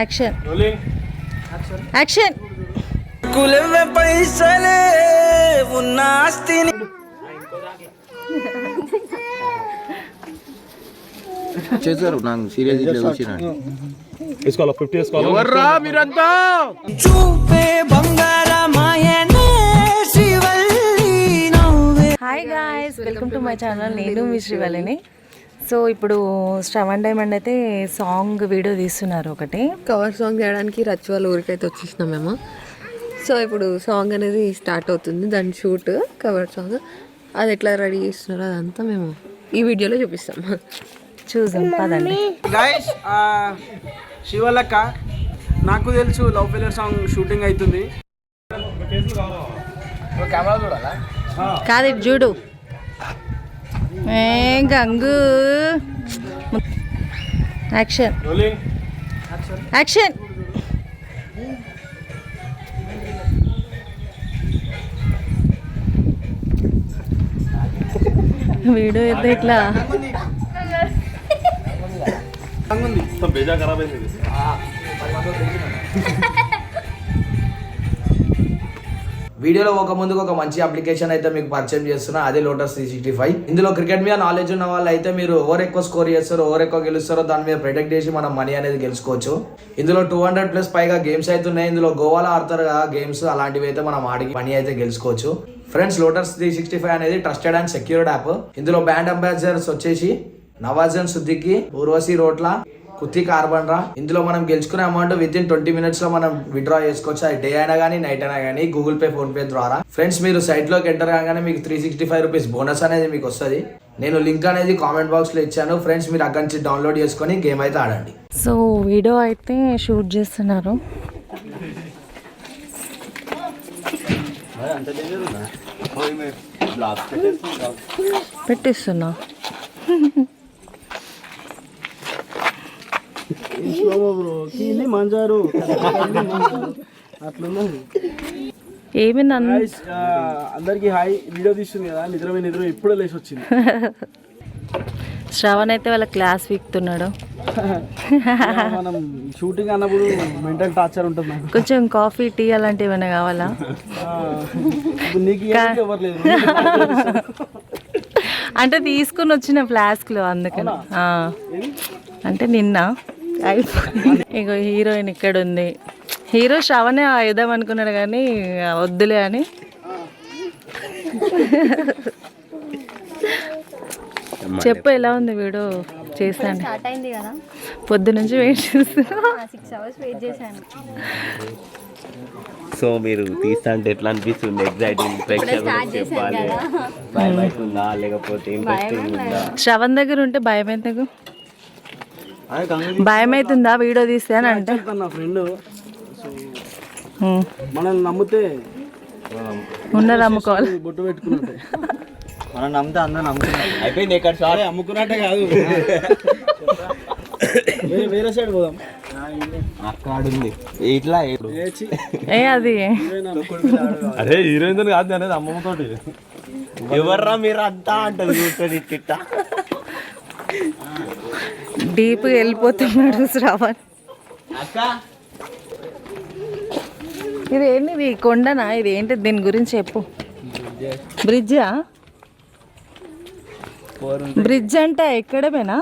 Action action. కులమే పైసలే ఉన్న ఆస్తిని చేశారు. నాకు సీరియస్ ఇట్లా చూసిన వేసుకోవాలి 50 వేసుకోవాలి. ఎవర్రా మీరంతా? చూపే బంగారమాయనే శ్రీవల్లి నవ్వే. Hi guys, welcome to my channel. నేను మీ శ్రీవల్లిని. సో ఇప్పుడు శ్రవణ్ డైమండ్ అయితే సాంగ్ వీడియో తీస్తున్నారు. ఒకటి కవర్ సాంగ్ చేయడానికి రచ్ వాళ్ళ ఊరికైతే వచ్చేసినాం మేము. సో ఇప్పుడు సాంగ్ అనేది స్టార్ట్ అవుతుంది, దాని షూట్ కవర్ సాంగ్. అది ఎట్లా రెడీ చేస్తున్నారో అదంతా మేము ఈ వీడియోలో చూపిస్తాం. చూద్దాం పదండి. గైస్ శివలక్క నాకు తెలుసు లవ్ ఫెయిలియర్ సాంగ్ షూటింగ్ అవుతుంది. కాదు ఇటు చూడు. Gangu action action. వీడియో అయితే ఇట్లా బేజా ఖరాబ్ అయింది. వీడియోలో ఒక ముందుకు ఒక మంచి అప్లికేషన్ అయితే మీకు పరిచయం చేస్తున్నా, అదే లోటస్ 365. ఇందులో క్రికెట్ మీద నాలెడ్జ్ ఉన్న వాళ్ళు అయితే మీరు ఓవర్ ఎక్కువ స్కోర్ చేస్తారో ఓవర్ ఎక్కువ గెలుస్తారో దాని మీద ప్రెడిక్ట్ చేసి మనం మనీ అనేది గెలుచుకోవచ్చు. ఇందులో 200+ పైగా గేమ్స్ అయితే ఉన్నాయి. ఇందులో గోవాలో ఆడతారు కదా గేమ్స్, అలాంటివి అయితే మనం ఆడి మనీ అయితే గెలుచుకోవచ్చు. ఫ్రెండ్స్, లోటస్ 365 అనేది ట్రస్టెడ్ అండ్ సెక్యూర్డ్ యాప్. ఇందులో బ్రాండ్ అంబాసిడర్స్ వచ్చేసి నవాజన్ సిద్దికి, ఊర్వశి రోట్ల, కుత్తి కార్బన్ రా. ఇందులో మనం గెలుచుకునే అమౌంట్ విత్ ఇన్ 20 minutes లో మనం విత్డ్రా చేసుకోవచ్చు. అది డే అయినా కానీ నైట్ అయినా కానీ గూగుల్ పే, ఫోన్ పే ద్వారా. ఫ్రెండ్స్, మీరు సైట్ లోకి ఎంటర్ కాగానే మీకు 365 రూపీస్ బోనస్ అనేది మీకు వస్తుంది. నేను లింక్ అనేది కామెంట్ బాక్స్ లో ఇచ్చాను. ఫ్రెండ్స్, మీరు అక్కడి నుంచి డౌన్లోడ్ చేసుకొని గేమ్ అయితే ఆడండి. సో వీడియో అయితే షూట్ చేస్తున్నారు. పెట్టిస్తున్నా. ఏమి అందరికి హాయ్. వీడియో తీస్తుంది కదా, నిద్ర ఇప్పుడే లేచి వచ్చింది. శ్రవణ్ అయితే వాళ్ళ క్లాస్ వీక్తున్నాడు. మనం షూటింగ్ అన్నప్పుడు మెంటల్ టార్చర్ ఉంటుంది. కొంచెం కాఫీ, టీ అలాంటివి ఏమైనా కావాలా? నీకు ఎవరు లేదు అంటే తీసుకుని వచ్చిన ఫ్లాస్క్లో, అందుకని. అంటే నిన్న ఇగో హీరోయిన్ ఇక్కడ ఉంది. హీరో శ్రవణే వేద్దాం అనుకున్నాడు కానీ వద్దులే అని. చెప్పు, ఎలా ఉంది వీడియో? చేశాను, పొద్దు నుంచి వెయిట్ చేస్తున్నా. 6 hours వెయిట్ చేశాను. సో మీరు తీస్తా అంటే ఎట్లా అనిపిస్తుంది? ఎగ్జైటింగ్ చెప్పాలి, భయం అవుతుందా లేకపోతే ఇంట్రెస్టింగ్ ఉందా? శ్రవణ్ దగ్గర ఉంటే భయం ఎందుకు? భయం అవుతుందా వీడియో తీస్తే అని అంటే? నా ఫ్రెండ్ మనల్ని నమ్మితే ఉన్నది అమ్ముకోవాలి. బొట్టు పెట్టుకున్నట్టే మనం నమ్మితే అందరూ నమ్ముతున్నారు. అయిపోయింది ఇక్కడ సారీ, అమ్ముకున్నట్టే కాదు. వేరే సైడ్ పోదాం. అక్కడ ఉంది ఇట్లా ఏ అది అరే హీరోయిన్ కాదు అనేది అమ్మమ్మతోటి. ఎవర్రా మీరు అంతా అంటారు చూస్తుంది తిట్ట. డీప్ వెళ్ళిపోతున్నాడు శ్రవణ్. ఇది ఏంటి? ఇది కొండనా? ఇది ఏంటి? దీని గురించి చెప్పు. బ్రిడ్జా? బ్రిడ్జ్ అంటే ఎక్కడమేనా?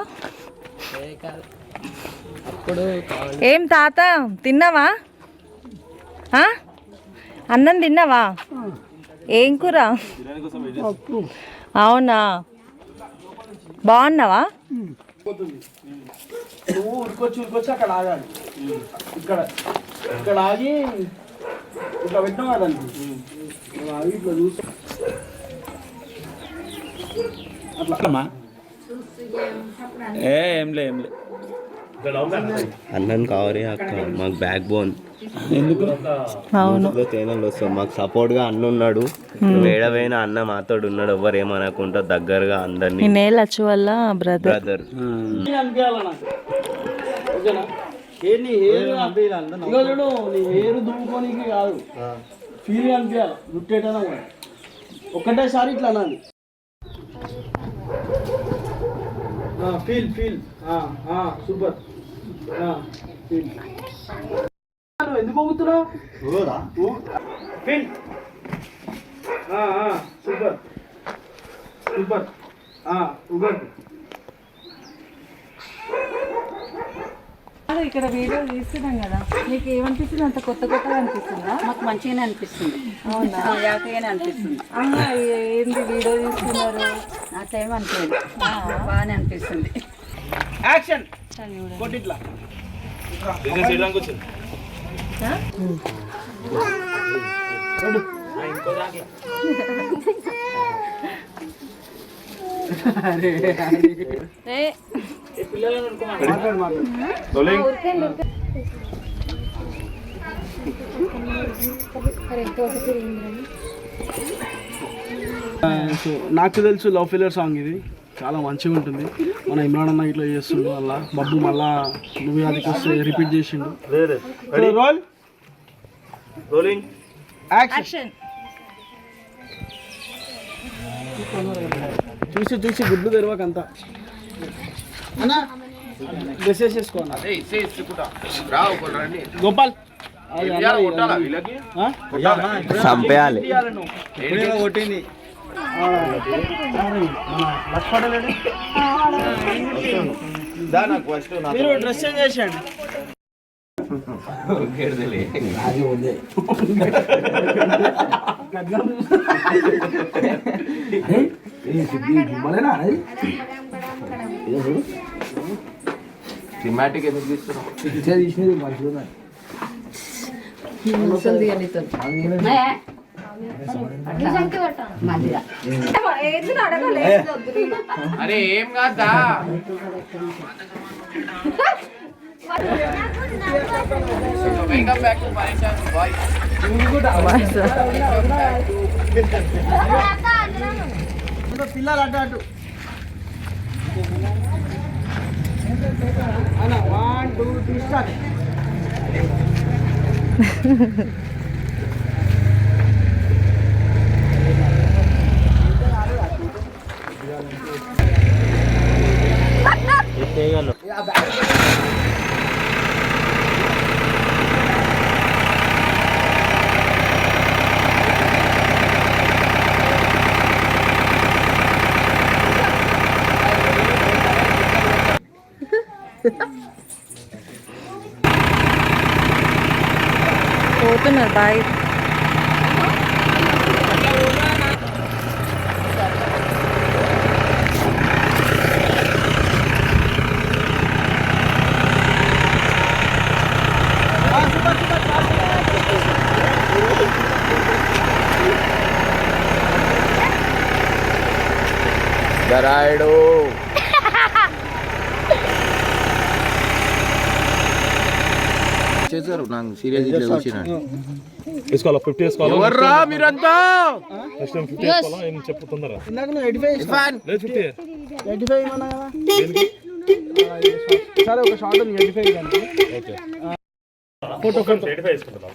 ఏం తాత తిన్నావా? అన్నం తిన్నావా? ఏం కూర? అవునా, బాగున్నావా? నువ్వు ఉరికొచ్చి అక్కడ ఆగాలి. ఇక్కడ ఆగి ఇట్లా పెట్టాం కదండి. ఆగి ఇట్లా చూసి అట్లా ఏంలే అన్నం కావాలి అక్క, మాకు బ్యాక్ బోన్. అవును, తేనెలు వస్తాం, మాకు సపోర్ట్ గా అన్న ఉన్నాడు. వేడవైన అన్న మాతోడు ఉన్నాడు, ఎవ్వరు ఏమనకుండా దగ్గరగా అందరినీ. లచ్చు వల్ల బ్రదర్. ఏరు దుమ్ముకోనికి కాదు, ఫీల్ అనిపించాలి. గుట్టేటైనా కూడా ఒక్కటేసారి ఇట్లా అనాలి. Feel super. ఎందుకు పోగుతున్నావు? ఫీల్డ్. Super super. ఉగర్. ఇక్కడ వీడియో తీస్తున్నాం కదా, మీకు ఏమనిపిస్తుంది? అంత కొత్తగా అనిపిస్తుందా? మాకు మంచిగానే అనిపిస్తుంది. అవునా? హ్యాపీగానే అనిపిస్తుంది. ఏంటి వీడియో తీస్తున్నారు? నాకేం అనిపించదు, బాగానే అనిపిస్తుంది. యాక్షన్ కొట్టిట్లా. నాకు తెలుసు లవ్ ఫెయిలియర్ సాంగ్ ఇది చాలా మంచిగా ఉంటుంది. మన ఇమ్రాన్ అన్న ఇట్లా చేస్తుండు, అలా బబ్బు మళ్ళా నువ్వు అదికి వస్తే రిపీట్ చేసిండు. Role rolling action. చూసి చూసి గుడ్లు తెరవకంతా అన్నా మెసేజ్ చేసుకో అన్న. గోపాల్ చంపేయాలి. కొట్టింది మీరు డ్రెస్ చేంజ్ చేసేయండి. సినిమాటిక్ ఎందుకు తీస్తున్నావు? అరే ఏం కాదా? వెల్కమ్ బ్యాక్ టు పరిచయం బాయ్స్. పిల్లలు అటు అటు అన్న 1 2 3 స్టార్ట్. పోతున్నారు బాయ్. దరాయుడు చేశారు. నాకు సీరియస్ ఇట్లా కూర్చున్నాను. వేసుకోవాలా 50 వేసుకోవాలా? ఎవర్రా మీరంతా? నెక్స్ట్ టైం 50 వేసుకోవాలా? ఏం చెప్పు తొందరగా. ఇందాక నువ్వు 85 లేదు 50. 85 ఇవ్వనా కదా? సరే ఒక షార్ట్ ఉంది 85 దానికి. ఓకే. ఫోటో 85 వేసుకుంటా.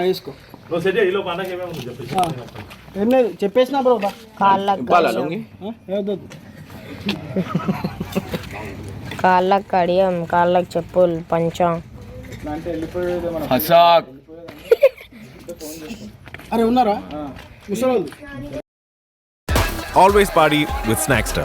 వేసుకో. నువ్వు సెట్ చేయి. లోపు అన్నకి ఏమేమి చెప్పేసి. ఏం లేదు చెప్పేసినా బ్రో. కాళ్ళకు కడియం, కాళ్ళకు చెప్పులు, పంచం. అరే ఉన్నారా? ముసలోళ్ళు. Always party with Snackster.